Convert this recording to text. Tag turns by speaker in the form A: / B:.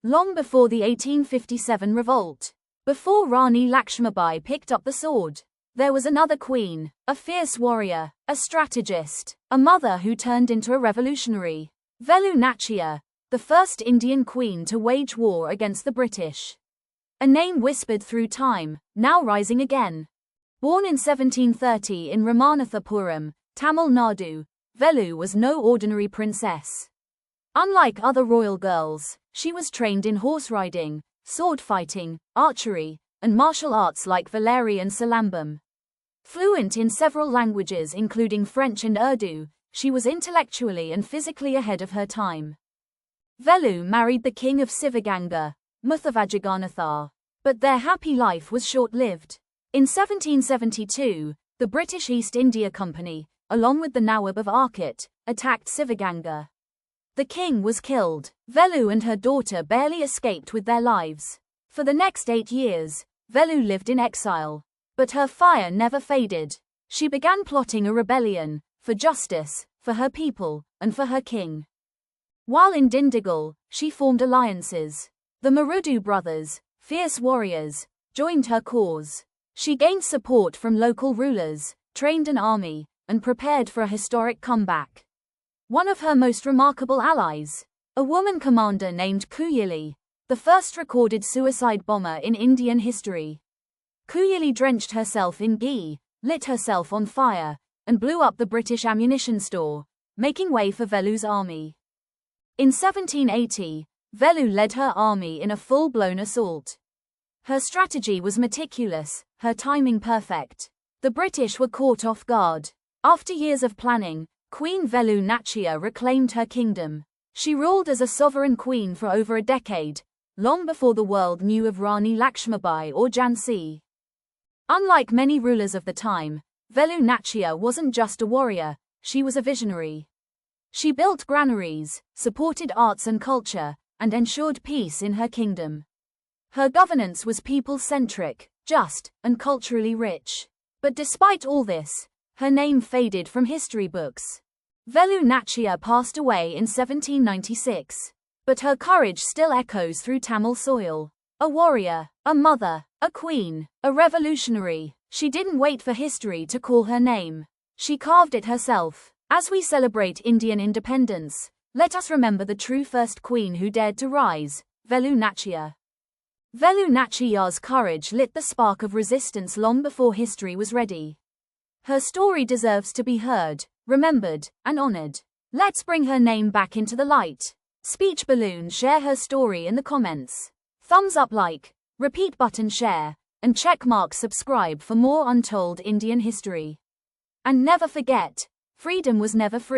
A: long before the 1857 revolt. Before Rani Lakshmibai picked up the sword, there was another queen, a fierce warrior, a strategist, a mother who turned into a revolutionary. Velu Nachiyar, the first Indian queen to wage war against the British. A name whispered through time, now rising again. Born in 1730 in Ramanathapuram, Tamil Nadu, Velu was no ordinary princess. Unlike other royal girls, she was trained in horse riding, sword fighting, archery, and martial arts like Valeri and Salambam. Fluent in several languages including French and Urdu, she was intellectually and physically ahead of her time. Velu married the king of Sivaganga, Muthavajaganathar, but their happy life was short-lived. In 1772, the British East India Company, along with the Nawab of Arcot, attacked Sivaganga. The king was killed. Velu and her daughter barely escaped with their lives. For the next 8 years, Velu lived in exile. But her fire never faded. She began plotting a rebellion, for justice, for her people, and for her king. While in Dindigul, she formed alliances. The Marudhu brothers, fierce warriors, joined her cause. She gained support from local rulers, trained an army, and prepared for a historic comeback. One of her most remarkable allies, a woman commander named Kuyili, the first recorded suicide bomber in Indian history. Kuyili drenched herself in ghee, lit herself on fire, and blew up the British ammunition store, making way for Velu's army. In 1780, Velu led her army in a full-blown assault. Her strategy was meticulous, her timing perfect. The British were caught off guard. After years of planning, Queen Velu Nachiyar reclaimed her kingdom. She ruled as a sovereign queen for over a decade, long before the world knew of Rani Lakshmibai or Jhansi. Unlike many rulers of the time, Velu Nachiyar wasn't just a warrior, she was a visionary. She built granaries, supported arts and culture, and ensured peace in her kingdom. Her governance was people-centric, just, and culturally rich. But despite all this, her name faded from history books. Velu Nachiyar passed away in 1796, but her courage still echoes through Tamil soil. A warrior, a mother, a queen, a revolutionary. She didn't wait for history to call her name. She carved it herself. As we celebrate Indian independence, let us remember the true first queen who dared to rise, Velu Nachiyar. Velu Nachiyar's courage lit the spark of resistance long before history was ready. Her story deserves to be heard, remembered, and honored. Let's bring her name back into the light. Speech balloon, share her story in the comments. Thumbs up, like, repeat button, share, and check mark subscribe for more untold Indian history. And never forget, freedom was never free.